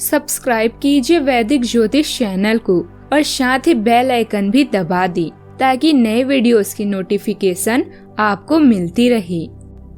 Subscribe कीजिए वैदिक ज्योतिष चैनल को और साथ ही बेल आइकन भी दबा दी ताकि नए वीडियोस की नोटिफिकेशन आपको मिलती रहे।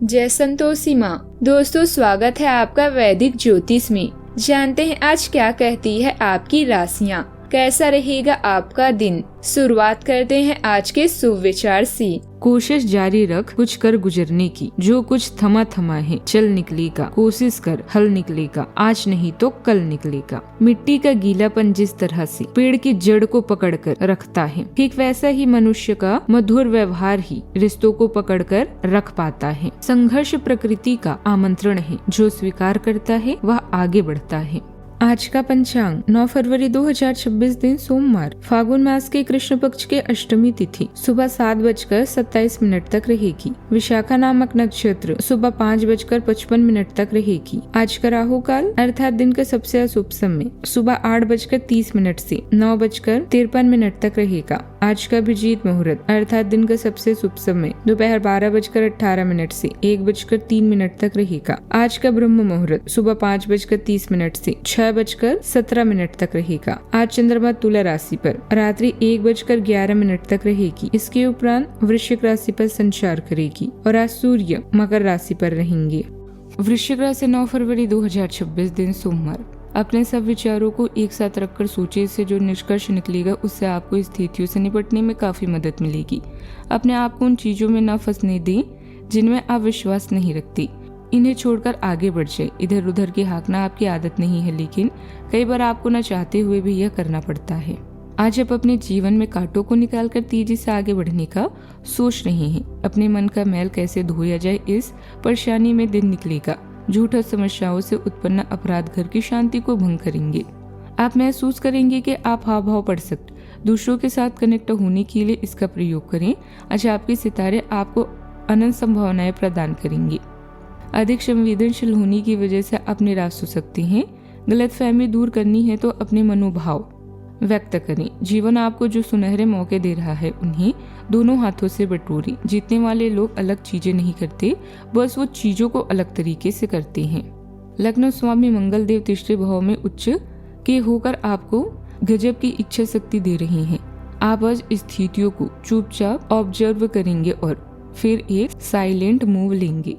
जय संतोषी माँ। दोस्तों, स्वागत है आपका वैदिक ज्योतिष में। जानते हैं आज क्या कहती है आपकी राशियाँ, कैसा रहेगा आपका दिन। शुरुआत करते हैं आज के शुभ विचार से। कोशिश जारी रख कुछ कर गुजरने की, जो कुछ थमा थमा है चल निकलेगा। कोशिश कर हल निकलेगा, आज नहीं तो कल निकलेगा। मिट्टी का गीलापन जिस तरह से पेड़ की जड़ को पकड़कर रखता है, ठीक वैसा ही मनुष्य का मधुर व्यवहार ही रिश्तों को पकड़कर रख पाता है। संघर्ष प्रकृति का आमंत्रण है, जो स्वीकार करता है वह आगे बढ़ता है। आज का पंचांग 9 फरवरी 2026 दिन सोमवार, फागुन मास के कृष्ण पक्ष के अष्टमी तिथि सुबह 7:27 तक रहेगी। विशाखा नामक नक्षत्र सुबह 5:55 तक रहेगी। आज का राहु काल अर्थात दिन का सबसे अशुभ समय सुबह 8:30 से 9:53 तक रहेगा। आज का अभिजीत मुहूर्त अर्थात दिन का सबसे शुभ समय दोपहर 12:18 से 1:03 तक रहेगा। आज का ब्रह्म मुहूर्त सुबह 5:30 से 6:17 तक रहेगा। आज चंद्रमा तुला राशि पर रात्रि 1:11 तक रहेगी। इसके उपरांत वृश्चिक राशि पर संचार करेगी और आज सूर्य मकर राशि पर रहेंगे। वृश्चिक राशि 9 फरवरी 2026 दिन सोमवार। अपने सब विचारों को एक साथ रखकर सोचे, इससे जो निष्कर्ष निकलेगा उससे आपको स्थितियों से निपटने में काफी मदद मिलेगी। अपने आप को उन चीजों में न फंसने दें जिनमें आप विश्वास नहीं रखती। इन्हें छोड़कर आगे बढ़ जाए। इधर उधर की हाँकना आपकी आदत नहीं है, लेकिन कई बार आपको न चाहते हुए भी यह करना पड़ता है। आज आप अपने जीवन में कांटों को निकालकर तेजी से आगे बढ़ने का सोच रहे हैं। अपने मन का मैल कैसे धोया जाए, इस परेशानी में दिन निकलेगा। झूठ और समस्याओं से उत्पन्न अपराध घर की शांति को भंग करेंगे। आप महसूस करेंगे कि आप हाव भाव पढ़ सकते। दूसरों के साथ कनेक्ट होने के लिए इसका प्रयोग करें। आज आपके सितारे आपको अनंत संभावनाएं प्रदान करेंगे। अधिक संवेदनशील होने की वजह से आप निराश हो सकते हैं। गलतफहमी दूर करनी है तो अपने मनोभाव व्यक्त करें। जीवन आपको जो सुनहरे मौके दे रहा है उन्हें दोनों हाथों से बटोरें। जीतने वाले लोग अलग चीजें नहीं करते, बस वो चीजों को अलग तरीके से करते हैं। लग्न स्वामी मंगल देव तीसरे भाव में उच्च के होकर आपको गजब की इच्छा शक्ति दे रहे हैं। आप आज स्थितियों को चुपचाप ऑब्जर्व करेंगे और फिर एक साइलेंट मूव लेंगे।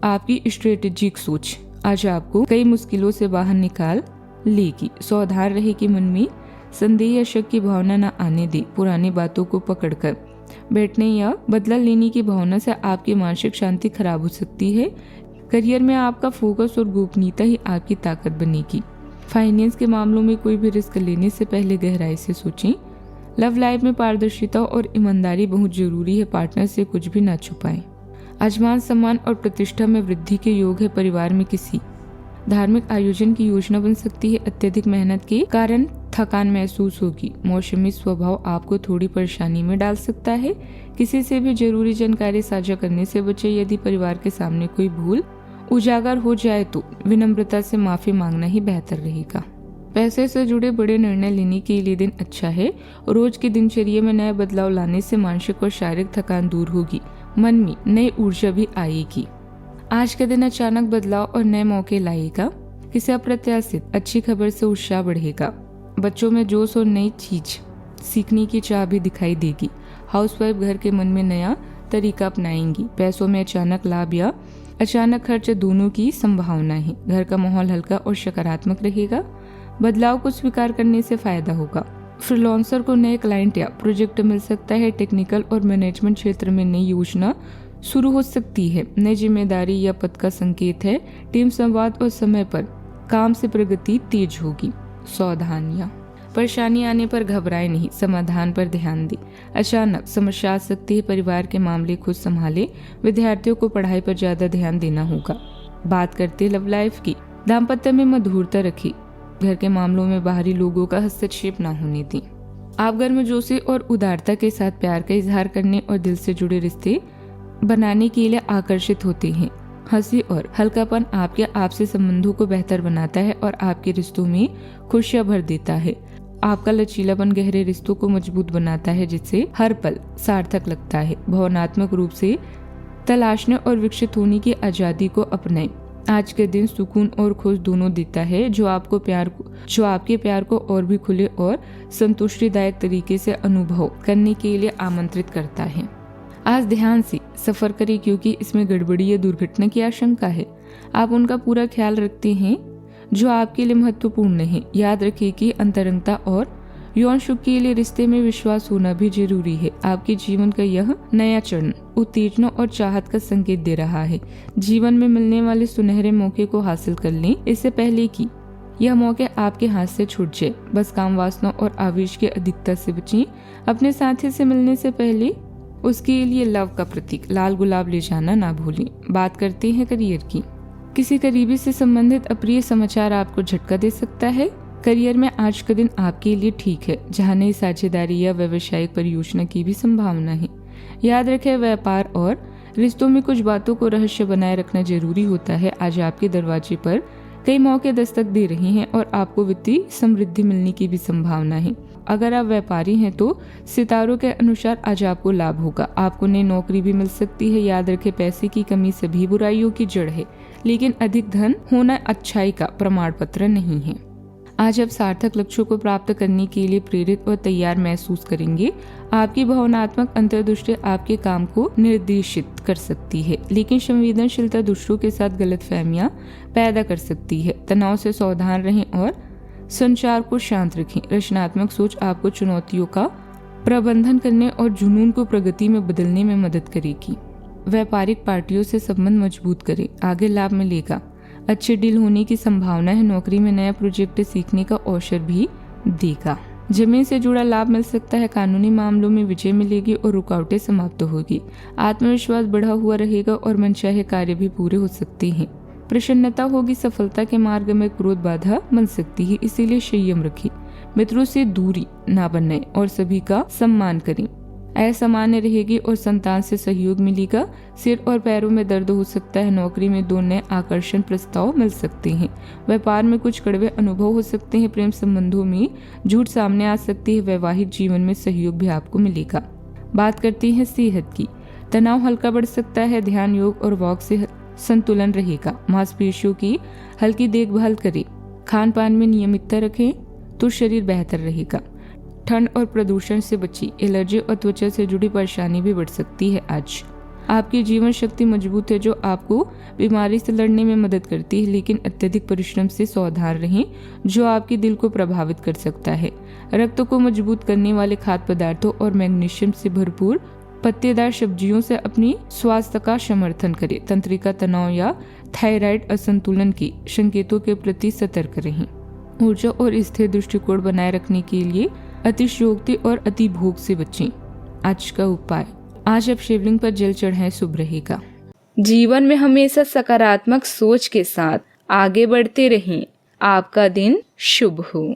आपकी स्ट्रेटेजिक सोच आज आपको कई मुश्किलों से बाहर निकाल लेगी। सावधान रहे कि मन में संदेह या शक की भावना न आने दे। पुरानी बातों को पकड़कर बैठने या बदला लेने की भावना से आपकी मानसिक शांति खराब हो सकती है। करियर में आपका फोकस और गोपनीयता ही आपकी ताकत बनेगी। फाइनेंस के मामलों में कोई भी रिस्क लेने से पहले गहराई से सोचें। लव लाइफ में पारदर्शिता और ईमानदारी बहुत जरूरी है। पार्टनर से कुछ भी ना छुपाएं। आज मान सम्मान और प्रतिष्ठा में वृद्धि के योग है। परिवार में किसी धार्मिक आयोजन की योजना बन सकती है। अत्यधिक मेहनत के कारण थकान महसूस होगी। मौसमी स्वभाव आपको थोड़ी परेशानी में डाल सकता है। किसी से भी जरूरी जानकारी साझा करने से बचे। यदि परिवार के सामने कोई भूल उजागर हो जाए तो विनम्रता से माफी मांगना ही बेहतर रहेगा। पैसे से जुड़े बड़े निर्णय लेने के लिए दिन अच्छा है। रोज की दिनचर्या में नए बदलाव लाने से मानसिक और शारीरिक थकान दूर होगी। मन में नई ऊर्जा भी आएगी। आज का दिन अचानक बदलाव और नए मौके लाएगा। किसी अप्रत्याशित अच्छी खबर से उत्साह बढ़ेगा। बच्चों में जोश और नई चीज सीखने की चाह भी दिखाई देगी। हाउसवाइफ घर के मन में नया तरीका अपनाएंगी। पैसों में अचानक लाभ या अचानक खर्च दोनों की संभावना है। घर का माहौल हल्का और सकारात्मक रहेगा। बदलाव को स्वीकार करने से फायदा होगा। फ्रीलांसर को नए क्लाइंट या प्रोजेक्ट मिल सकता है। टेक्निकल और मैनेजमेंट क्षेत्र में नई योजना शुरू हो सकती है। नई जिम्मेदारी या पद का संकेत है। टीम संवाद और समय पर काम से प्रगति तेज होगी। सावधानियां, परेशानी आने पर घबराए नहीं, समाधान पर ध्यान दें। अचानक समस्या आ सकती है। परिवार के मामले खुद संभाले। विद्यार्थियों को पढ़ाई पर ज्यादा ध्यान देना होगा। बात करते लव लाइफ की। दाम्पत्य में मधुरता रखें। घर के मामलों में बाहरी लोगों का हस्तक्षेप न होने दें। आप गर्मजोशी और उदारता के साथ प्यार का इजहार करने और दिल से जुड़े रिश्ते बनाने के लिए आकर्षित होते हैं। हंसी और हल्कापन आपके आपसी संबंधों को बेहतर बनाता है और आपके रिश्तों में खुशियां भर देता है। आपका लचीलापन गहरे रिश्तों को मजबूत बनाता है, जिससे हर पल सार्थक लगता है। भावनात्मक रूप से तलाशने और विकसित होने की आजादी को अपनाएं। आज के दिन सुकून और खुश दोनों देता है। जो आपको प्यार जो आपके प्यार को और भी खुले और संतुष्टिदायक तरीके से अनुभव करने के लिए आमंत्रित करता है। आज ध्यान से सफर करें क्योंकि इसमें गड़बड़ी या दुर्घटना की आशंका है। आप उनका पूरा ख्याल रखते हैं जो आपके लिए महत्वपूर्ण है। याद रखिए कि अंतरंगता और यौन सुख के लिए रिश्ते में विश्वास होना भी जरूरी है। आपके जीवन का यह नया चरण उत्तेजना और चाहत का संकेत दे रहा है। जीवन में मिलने वाले सुनहरे मौके को हासिल कर लें इससे पहले कि यह मौके आपके हाथ से छूट जाए। बस काम वासना और आवेश की अधिकता से बचें। अपने साथी से मिलने से पहले उसके लिए लव का प्रतीक लाल गुलाब ले जाना ना भूलें। बात करते हैं करियर की। किसी करीबी से संबंधित अप्रिय समाचार आपको झटका दे सकता है। करियर में आज का दिन आपके लिए ठीक है, जहां नई साझेदारी या व्यावसायिक परियोजना की भी संभावना है। याद रखें, व्यापार और रिश्तों में कुछ बातों को रहस्य बनाए रखना जरूरी होता है। आज आपके दरवाजे पर कई मौके दस्तक दे रहे हैं और आपको वित्तीय समृद्धि मिलने की भी संभावना है। अगर आप व्यापारी हैं तो सितारों के अनुसार आज आपको लाभ होगा। आपको नई नौकरी भी मिल सकती है। याद रखें, पैसे की कमी सभी बुराइयों की जड़ है, लेकिन अधिक धन होना अच्छाई का प्रमाण पत्र नहीं है। आज आप सार्थक लक्ष्यों को प्राप्त करने के लिए प्रेरित और तैयार महसूस करेंगे। आपकी भावनात्मक अंतर्दृष्टि आपके काम को निर्देशित कर सकती है, लेकिन संवेदनशीलता दूसरों के साथ गलतफहमियां पैदा कर सकती है। तनाव से सावधान रहें और संचार को शांत रखें। रचनात्मक सोच आपको चुनौतियों का प्रबंधन करने और जुनून को प्रगति में बदलने में मदद करेगी। व्यापारिक पार्टियों से संबंध मजबूत करें, आगे लाभ मिलेगा। अच्छे डील होने की संभावना है। नौकरी में नया प्रोजेक्ट सीखने का अवसर भी देगा। जमीन से जुड़ा लाभ मिल सकता है। कानूनी मामलों में विजय मिलेगी और रुकावटें समाप्त होगी। आत्मविश्वास बढ़ा हुआ रहेगा और मनचाहे कार्य भी पूरे हो सकते हैं। प्रसन्नता होगी। सफलता के मार्ग में क्रोध बाधा बन सकती है, इसीलिए संयम रखें। मित्रों से दूरी ना बनाएं और सभी का सम्मान करें। असामान्य रहेगी और संतान से सहयोग मिलेगा। सिर और पैरों में दर्द हो सकता है। नौकरी में 2 नए आकर्षण प्रस्ताव मिल सकते हैं। व्यापार में कुछ कड़वे अनुभव हो सकते हैं। प्रेम संबंधों में झूठ सामने आ सकती है। वैवाहिक जीवन में सहयोग भी आपको मिलेगा। बात करते हैं सेहत की। तनाव हल्का बढ़ सकता है। ध्यान, योग और वॉक से संतुलन रहेगा। मांसपेशियों की हल्की देखभाल करें। खान पान में नियमितता रखें तो शरीर बेहतर रहेगा। ठंड और प्रदूषण से बची। एलर्जी और त्वचा से जुड़ी परेशानी भी बढ़ सकती है। आज आपकी जीवन शक्ति मजबूत है जो आपको बीमारी से लड़ने में मदद करती है, लेकिन अत्यधिक परिश्रम से सावधान रहें जो आपके दिल को प्रभावित कर सकता है। रक्त को मजबूत करने वाले खाद्य पदार्थों और मैग्नीशियम से भरपूर पत्तेदार सब्जियों से अपनी स्वास्थ्य का समर्थन करें। तंत्रिका तनाव या थायराइड असंतुलन के संकेतों के प्रति सतर्क रहें। ऊर्जा और स्थिर दृष्टिकोण बनाए रखने के लिए अतिशयोक्ति और अति भोग से बचें। आज का उपाय, आज आप शिवलिंग पर जल चढ़ाएं, शुभ रहेगा। जीवन में हमेशा सकारात्मक सोच के साथ आगे बढ़ते रहें। आपका दिन शुभ हो।